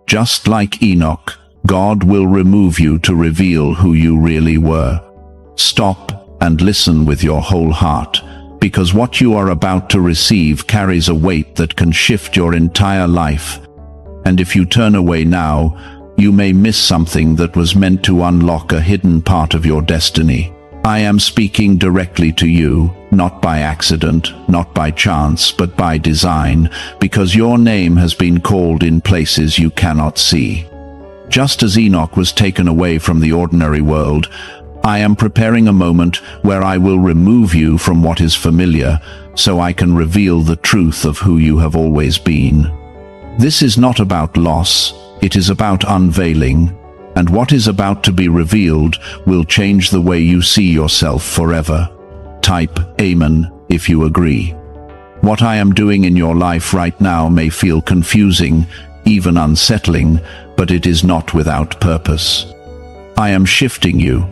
Just like Enoch, God will remove you to reveal who you really were. Stop and listen with your whole heart, because what you are about to receive carries a weight that can shift your entire life. And if you turn away now, you may miss something that was meant to unlock a hidden part of your destiny. I am speaking directly to you, not by accident, not by chance, but by design, because your name has been called in places you cannot see. Just as Enoch was taken away from the ordinary world, I am preparing a moment where I will remove you from what is familiar, so I can reveal the truth of who you have always been. This is not about loss, it is about unveiling, and what is about to be revealed will change the way you see yourself forever. Type Amen if you agree. What I am doing in your life right now may feel confusing, even unsettling, but it is not without purpose. I am shifting you,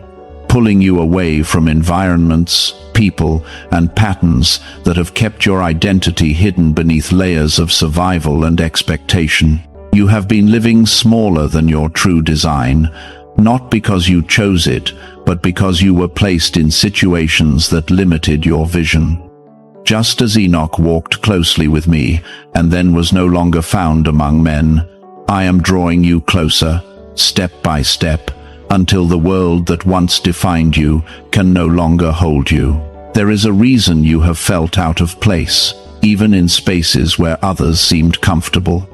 pulling you away from environments, people, and patterns that have kept your identity hidden beneath layers of survival and expectation. You have been living smaller than your true design, not because you chose it, but because you were placed in situations that limited your vision. Just as Enoch walked closely with me, and then was no longer found among men, I am drawing you closer, step by step, until the world that once defined you can no longer hold you. There is a reason you have felt out of place, even in spaces where others seemed comfortable.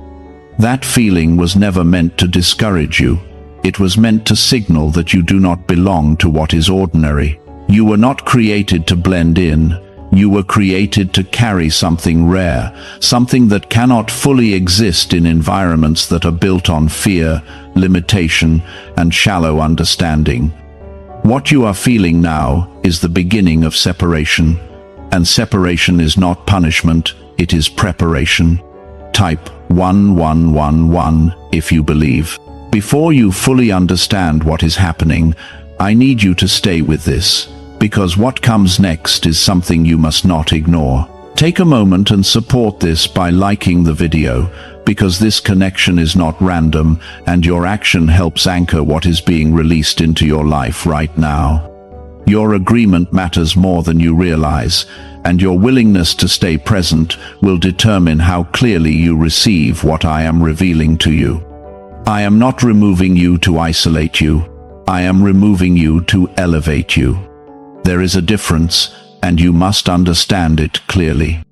That feeling was never meant to discourage you. It was meant to signal that you do not belong to what is ordinary. You were not created to blend in. You were created to carry something rare, something that cannot fully exist in environments that are built on fear, limitation, and shallow understanding. What you are feeling now is the beginning of separation, and separation is not punishment, it is preparation. Type 1111 if you believe. Before you fully understand what is happening, I need you to stay with this, because what comes next is something you must not ignore. Take a moment and support this by liking the video, because this connection is not random, and your action helps anchor what is being released into your life right now. Your agreement matters more than you realize, and your willingness to stay present will determine how clearly you receive what I am revealing to you. I am not removing you to isolate you. I am removing you to elevate you. There is a difference, and you must understand it clearly.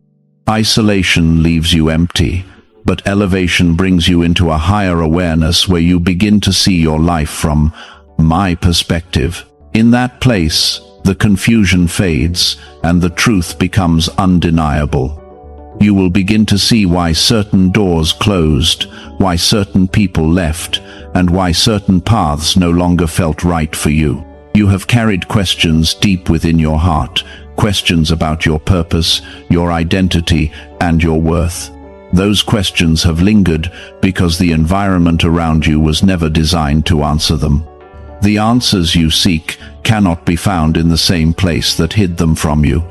Isolation leaves you empty, but elevation brings you into a higher awareness where you begin to see your life from my perspective. In that place, the confusion fades, and the truth becomes undeniable. You will begin to see why certain doors closed, why certain people left, and why certain paths no longer felt right for you. You have carried questions deep within your heart, questions about your purpose, your identity, and your worth. Those questions have lingered because the environment around you was never designed to answer them. The answers you seek cannot be found in the same place that hid them from you.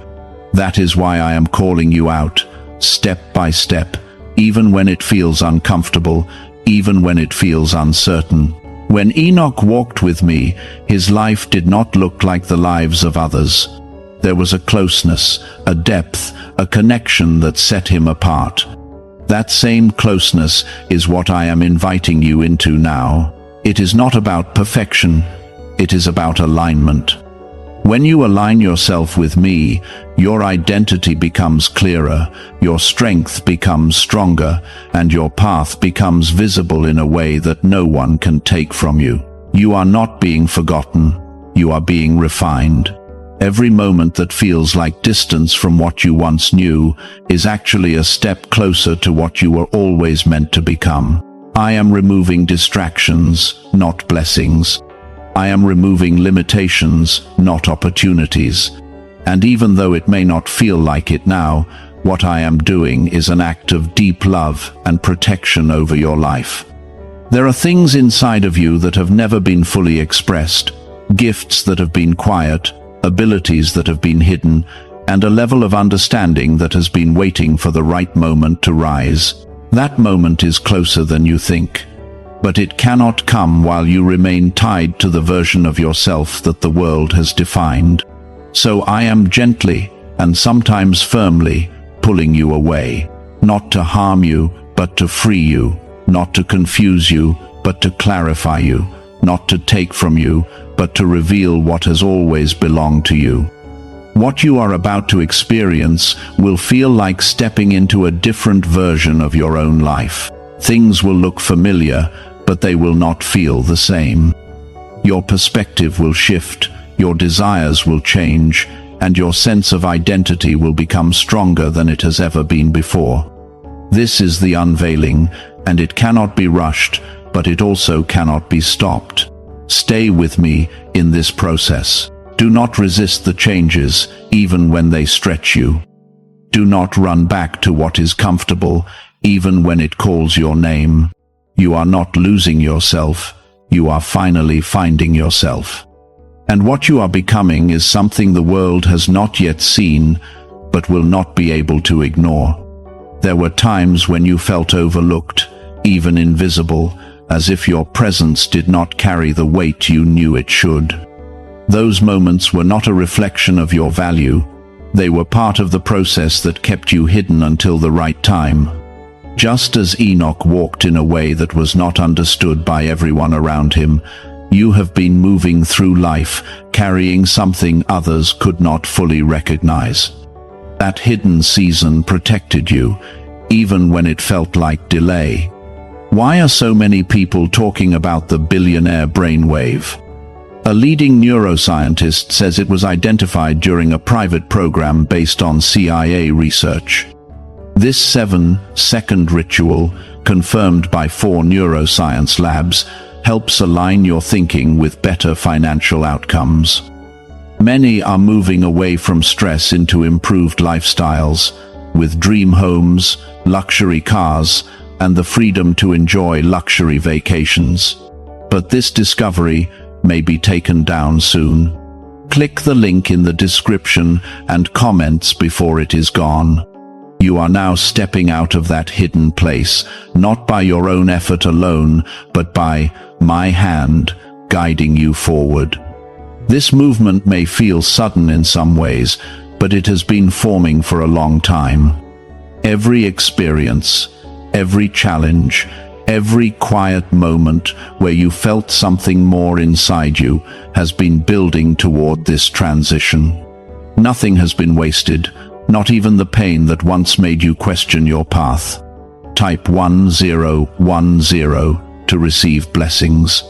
That is why I am calling you out, step by step, even when it feels uncomfortable, even when it feels uncertain. When Enoch walked with me, his life did not look like the lives of others. There was a closeness, a depth, a connection that set him apart. That same closeness is what I am inviting you into now. It is not about perfection, it is about alignment. When you align yourself with me, your identity becomes clearer, your strength becomes stronger, and your path becomes visible in a way that no one can take from you. You are not being forgotten, you are being refined. Every moment that feels like distance from what you once knew is actually a step closer to what you were always meant to become. I am removing distractions, not blessings. I am removing limitations, not opportunities. And even though it may not feel like it now, what I am doing is an act of deep love and protection over your life. There are things inside of you that have never been fully expressed, gifts that have been quiet, abilities that have been hidden, and a level of understanding that has been waiting for the right moment to rise. That moment is closer than you think. But it cannot come while you remain tied to the version of yourself that the world has defined. So I am gently, and sometimes firmly, pulling you away, not to harm you, but to free you, not to confuse you, but to clarify you, not to take from you, but to reveal what has always belonged to you. What you are about to experience will feel like stepping into a different version of your own life. Things will look familiar, but they will not feel the same. Your perspective will shift, your desires will change, and your sense of identity will become stronger than it has ever been before. This is the unveiling, and it cannot be rushed, but it also cannot be stopped. Stay with me in this process. Do not resist the changes, even when they stretch you. Do not run back to what is comfortable, even when it calls your name. You are not losing yourself, you are finally finding yourself. And what you are becoming is something the world has not yet seen, but will not be able to ignore. There were times when you felt overlooked, even invisible, as if your presence did not carry the weight you knew it should. Those moments were not a reflection of your value. They were part of the process that kept you hidden until the right time. Just as Enoch walked in a way that was not understood by everyone around him, you have been moving through life, carrying something others could not fully recognize. That hidden season protected you, even when it felt like delay. Why are so many people talking about the billionaire brainwave? A leading neuroscientist says it was identified during a private program based on CIA research. This 7-second ritual, confirmed by 4 neuroscience labs, helps align your thinking with better financial outcomes. Many are moving away from stress into improved lifestyles, with dream homes, luxury cars, and the freedom to enjoy luxury vacations. But this discovery may be taken down soon. Click the link in the description and comments before it is gone. You are now stepping out of that hidden place, not by your own effort alone, but by my hand guiding you forward. This movement may feel sudden in some ways, but it has been forming for a long time. Every experience, every challenge, every quiet moment where you felt something more inside you has been building toward this transition. Nothing has been wasted, not even the pain that once made you question your path. Type 1010 to receive blessings.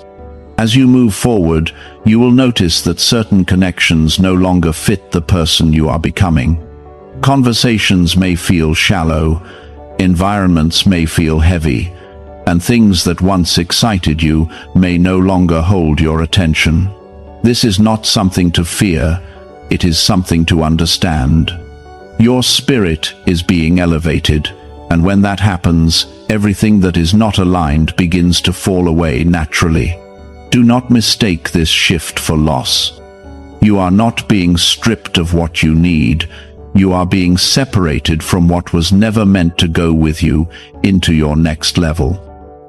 As you move forward, you will notice that certain connections no longer fit the person you are becoming. Conversations may feel shallow, environments may feel heavy, and things that once excited you may no longer hold your attention. This is not something to fear, it is something to understand. Your spirit is being elevated, and when that happens, everything that is not aligned begins to fall away naturally. Do not mistake this shift for loss. You are not being stripped of what you need. You are being separated from what was never meant to go with you into your next level.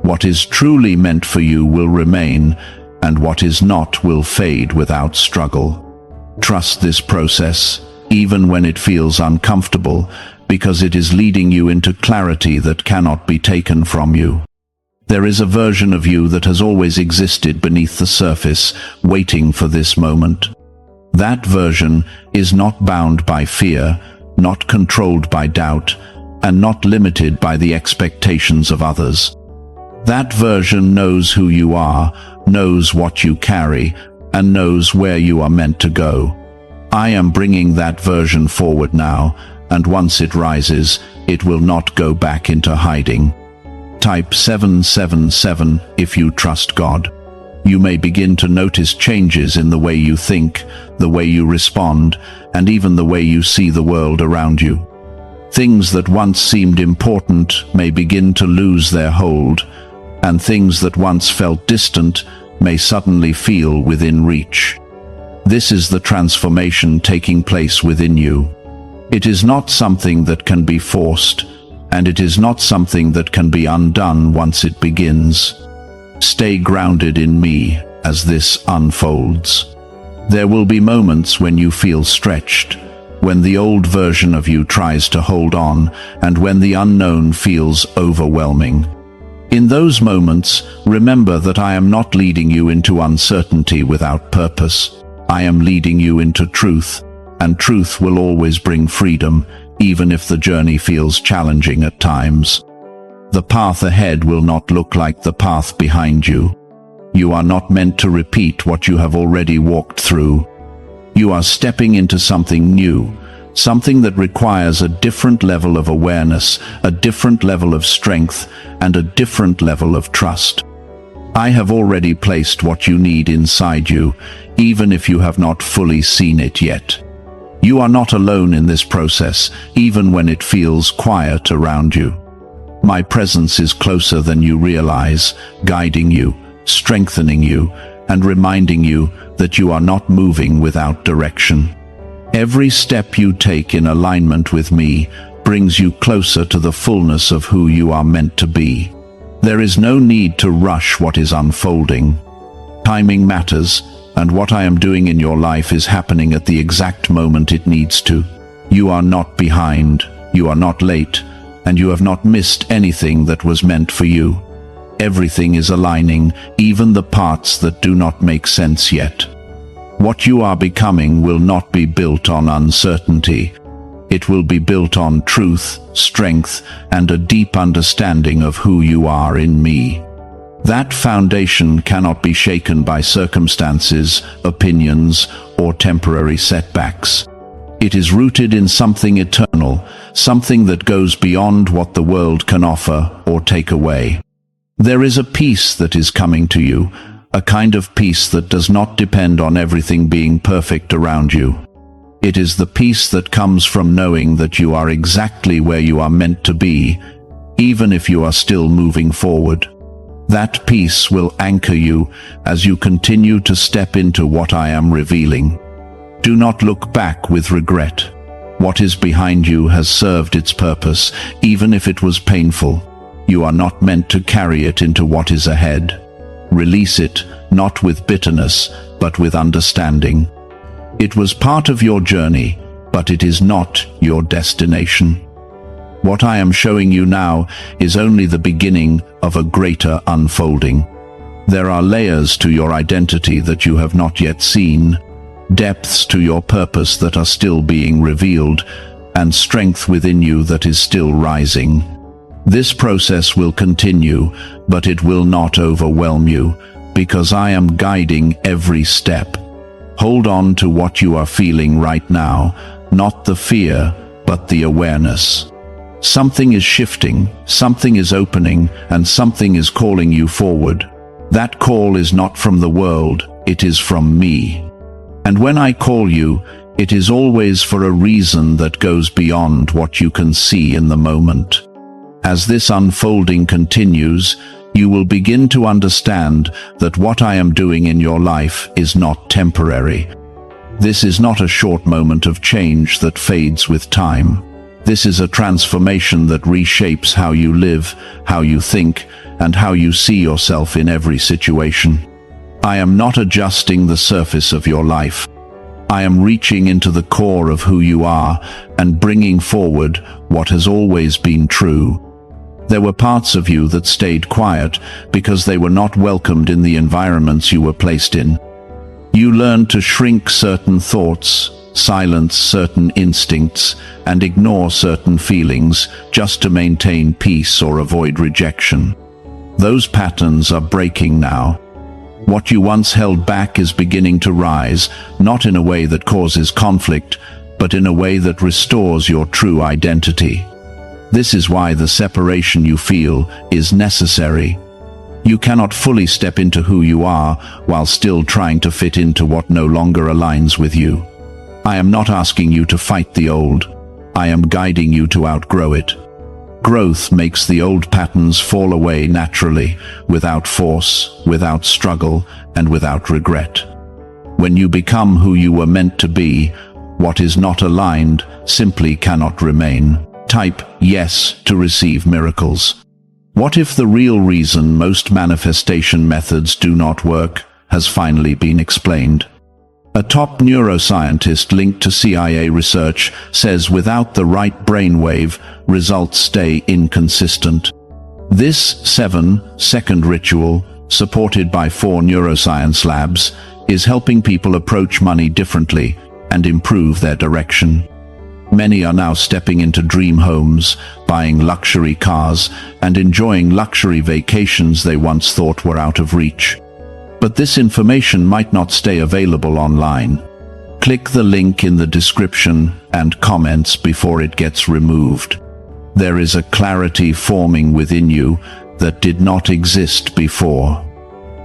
What is truly meant for you will remain, and what is not will fade without struggle. Trust this process, even when it feels uncomfortable, because it is leading you into clarity that cannot be taken from you. There is a version of you that has always existed beneath the surface, waiting for this moment. That version is not bound by fear, not controlled by doubt, and not limited by the expectations of others. That version knows who you are, knows what you carry, and knows where you are meant to go. I am bringing that version forward now, and once it rises, it will not go back into hiding. Type 777 if you trust God. You may begin to notice changes in the way you think, the way you respond, and even the way you see the world around you. Things that once seemed important may begin to lose their hold, and things that once felt distant may suddenly feel within reach. This is the transformation taking place within you. It is not something that can be forced, and it is not something that can be undone once it begins. Stay grounded in me as this unfolds. There will be moments when you feel stretched, when the old version of you tries to hold on, and when the unknown feels overwhelming. In those moments, remember that I am not leading you into uncertainty without purpose. I am leading you into truth, and truth will always bring freedom, even if the journey feels challenging at times. The path ahead will not look like the path behind you. You are not meant to repeat what you have already walked through. You are stepping into something new, something that requires a different level of awareness, a different level of strength, and a different level of trust. I have already placed what you need inside you, even if you have not fully seen it yet. You are not alone in this process, even when it feels quiet around you. My presence is closer than you realize, guiding you, strengthening you, and reminding you that you are not moving without direction. Every step you take in alignment with me brings you closer to the fullness of who you are meant to be. There is no need to rush what is unfolding. Timing matters, and what I am doing in your life is happening at the exact moment it needs to. You are not behind, you are not late, and you have not missed anything that was meant for you. Everything is aligning, even the parts that do not make sense yet. What you are becoming will not be built on uncertainty. It will be built on truth, strength, and a deep understanding of who you are in me. That foundation cannot be shaken by circumstances, opinions, or temporary setbacks. It is rooted in something eternal, something that goes beyond what the world can offer or take away. There is a peace that is coming to you, a kind of peace that does not depend on everything being perfect around you. It is the peace that comes from knowing that you are exactly where you are meant to be, even if you are still moving forward. That peace will anchor you as you continue to step into what I am revealing. Do not look back with regret. What is behind you has served its purpose, even if it was painful. You are not meant to carry it into what is ahead. Release it, not with bitterness, but with understanding. It was part of your journey, but it is not your destination. What I am showing you now is only the beginning of a greater unfolding. There are layers to your identity that you have not yet seen, depths to your purpose that are still being revealed, and strength within you that is still rising. This process will continue, but it will not overwhelm you, because I am guiding every step. Hold on to what you are feeling right now, not the fear, but the awareness. Something is shifting, something is opening, and something is calling you forward. That call is not from the world, it is from me. And when I call you, it is always for a reason that goes beyond what you can see in the moment. As this unfolding continues, you will begin to understand that what I am doing in your life is not temporary. This is not a short moment of change that fades with time. This is a transformation that reshapes how you live, how you think, and how you see yourself in every situation. I am not adjusting the surface of your life. I am reaching into the core of who you are and bringing forward what has always been true. There were parts of you that stayed quiet because they were not welcomed in the environments you were placed in. You learned to shrink certain thoughts, silence certain instincts, and ignore certain feelings just to maintain peace or avoid rejection. Those patterns are breaking now. What you once held back is beginning to rise, not in a way that causes conflict, but in a way that restores your true identity. This is why the separation you feel is necessary. You cannot fully step into who you are while still trying to fit into what no longer aligns with you. I am not asking you to fight the old. I am guiding you to outgrow it. Growth makes the old patterns fall away naturally, without force, without struggle, and without regret. When you become who you were meant to be, what is not aligned simply cannot remain. Type yes to receive miracles. What if the real reason most manifestation methods do not work has finally been explained? A top neuroscientist linked to CIA research says without the right brainwave, results stay inconsistent. This 7-second ritual, supported by 4 neuroscience labs, is helping people approach money differently and improve their direction. Many are now stepping into dream homes, buying luxury cars, and enjoying luxury vacations they once thought were out of reach. But this information might not stay available online. Click the link in the description and comments before it gets removed. There is a clarity forming within you that did not exist before.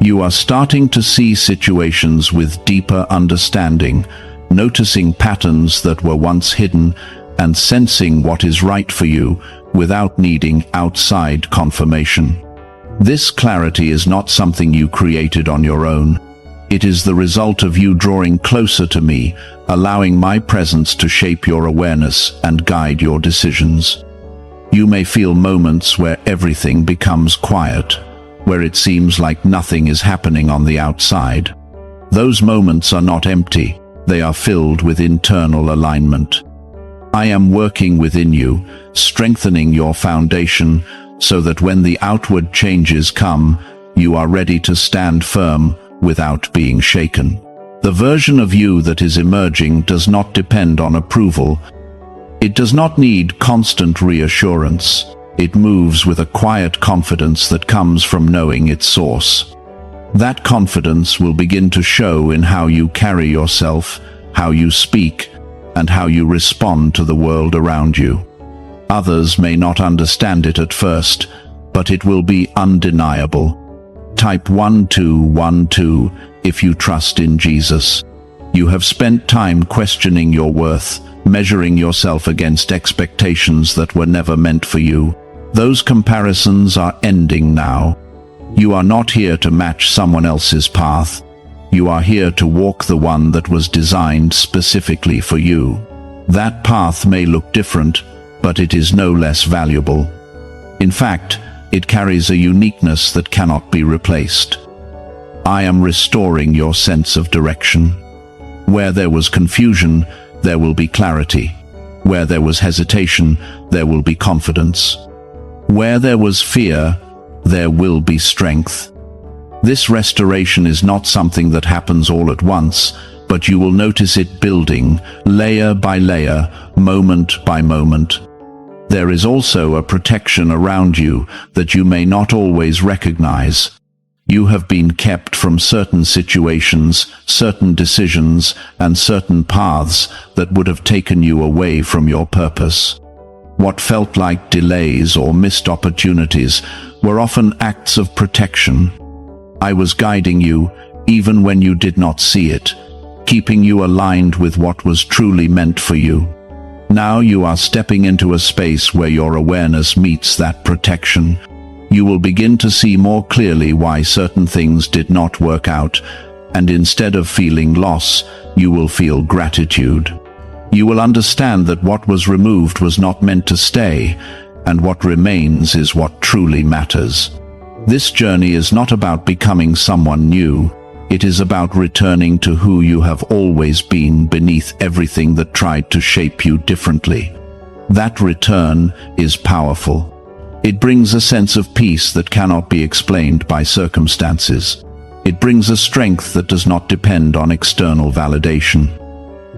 You are starting to see situations with deeper understanding, noticing patterns that were once hidden, and sensing what is right for you without needing outside confirmation. This clarity is not something you created on your own. It is the result of you drawing closer to me, allowing my presence to shape your awareness and guide your decisions. You may feel moments where everything becomes quiet, where it seems like nothing is happening on the outside. Those moments are not empty. They are filled with internal alignment. I am working within you, strengthening your foundation so that when the outward changes come, you are ready to stand firm without being shaken. The version of you that is emerging does not depend on approval. It does not need constant reassurance. It moves with a quiet confidence that comes from knowing its source. That confidence will begin to show in how you carry yourself, how you speak, and how you respond to the world around you. Others may not understand it at first, but it will be undeniable. Type 1212 if you trust in Jesus. You have spent time questioning your worth, measuring yourself against expectations that were never meant for you. Those comparisons are ending now. You are not here to match someone else's path. You are here to walk the one that was designed specifically for you. That path may look different, but it is no less valuable. In fact, it carries a uniqueness that cannot be replaced. I am restoring your sense of direction. Where there was confusion, there will be clarity. Where there was hesitation, there will be confidence. Where there was fear, there will be strength. This restoration is not something that happens all at once, but you will notice it building, layer by layer, moment by moment. There is also a protection around you that you may not always recognize. You have been kept from certain situations, certain decisions, and certain paths that would have taken you away from your purpose. What felt like delays or missed opportunities were often acts of protection. I was guiding you, even when you did not see it, keeping you aligned with what was truly meant for you. Now you are stepping into a space where your awareness meets that protection. You will begin to see more clearly why certain things did not work out, and instead of feeling loss, you will feel gratitude. You will understand that what was removed was not meant to stay, and what remains is what truly matters. This journey is not about becoming someone new. It is about returning to who you have always been beneath everything that tried to shape you differently. That return is powerful. It brings a sense of peace that cannot be explained by circumstances. It brings a strength that does not depend on external validation.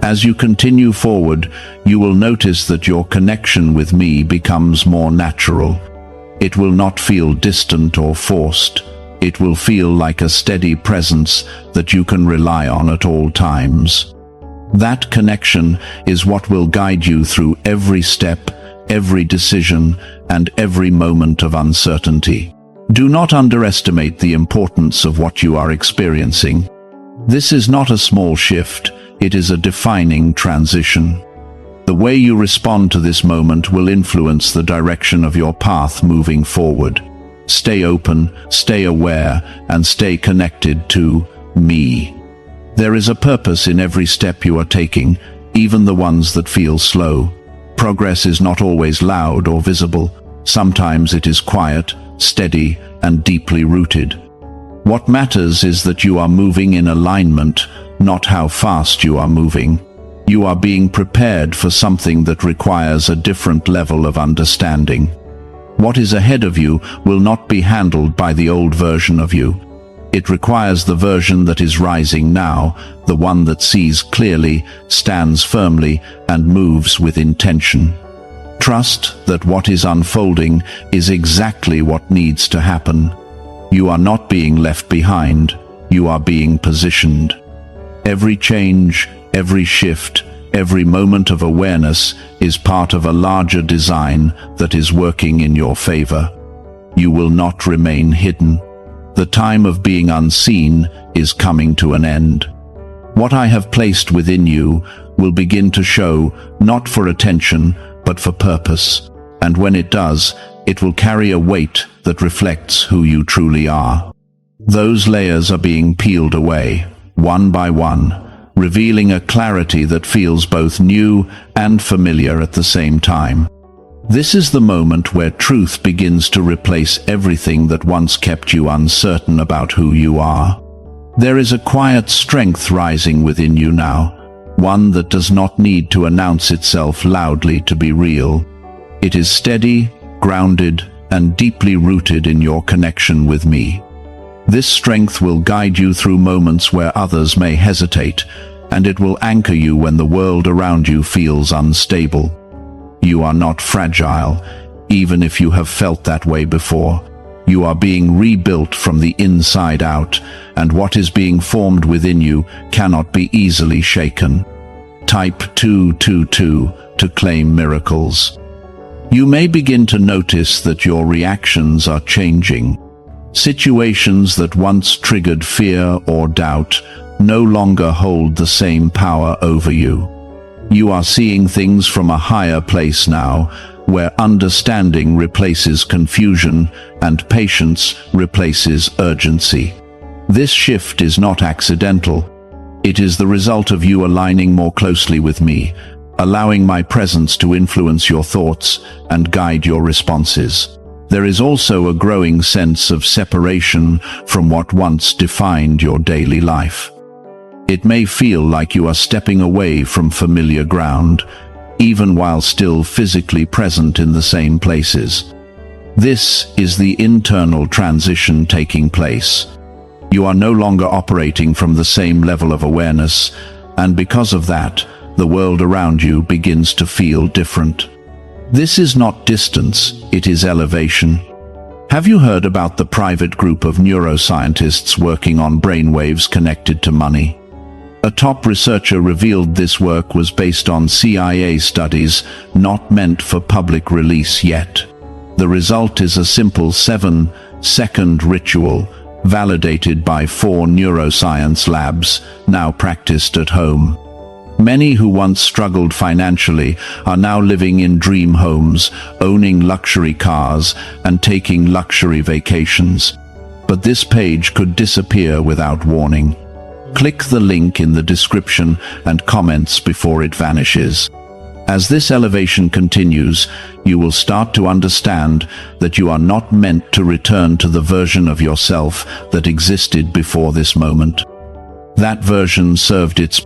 As you continue forward, you will notice that your connection with me becomes more natural. It will not feel distant or forced. It will feel like a steady presence that you can rely on at all times. That connection is what will guide you through every step, every decision, and every moment of uncertainty. Do not underestimate the importance of what you are experiencing. This is not a small shift, it is a defining transition. The way you respond to this moment will influence the direction of your path moving forward. Stay open, stay aware, and stay connected to me. There is a purpose in every step you are taking, even the ones that feel slow. Progress is not always loud or visible. Sometimes it is quiet, steady, and deeply rooted. What matters is that you are moving in alignment, not how fast you are moving. You are being prepared for something that requires a different level of understanding. What is ahead of you will not be handled by the old version of you. It requires the version that is rising now, the one that sees clearly, stands firmly, and moves with intention. Trust that what is unfolding is exactly what needs to happen. You are not being left behind, you are being positioned. Every change, every shift, every moment of awareness is part of a larger design that is working in your favor. You will not remain hidden. The time of being unseen is coming to an end. What I have placed within you will begin to show, not for attention, but for purpose. And when it does, it will carry a weight that reflects who you truly are. Those layers are being peeled away, one by one, revealing a clarity that feels both new and familiar at the same time. This is the moment where truth begins to replace everything that once kept you uncertain about who you are. There is a quiet strength rising within you now, one that does not need to announce itself loudly to be real. It is steady, grounded, and deeply rooted in your connection with me. This strength will guide you through moments where others may hesitate, and it will anchor you when the world around you feels unstable. You are not fragile, even if you have felt that way before. You are being rebuilt from the inside out, and what is being formed within you cannot be easily shaken. Type 222 to claim miracles. You may begin to notice that your reactions are changing. Situations that once triggered fear or doubt no longer hold the same power over you. You are seeing things from a higher place now, where understanding replaces confusion and patience replaces urgency. This shift is not accidental. It is the result of you aligning more closely with me, allowing my presence to influence your thoughts and guide your responses. There is also a growing sense of separation from what once defined your daily life. It may feel like you are stepping away from familiar ground, even while still physically present in the same places. This is the internal transition taking place. You are no longer operating from the same level of awareness, and because of that, the world around you begins to feel different. This is not distance, it is elevation. Have you heard about the private group of neuroscientists working on brainwaves connected to money? A top researcher revealed this work was based on CIA studies not meant for public release yet. The result is a simple 7-second ritual, validated by 4 neuroscience labs, now practiced at home. Many who once struggled financially are now living in dream homes, owning luxury cars, and taking luxury vacations. But this page could disappear without warning. Click the link in the description and comments before it vanishes. As this elevation continues, you will start to understand that you are not meant to return to the version of yourself that existed before this moment. That version served its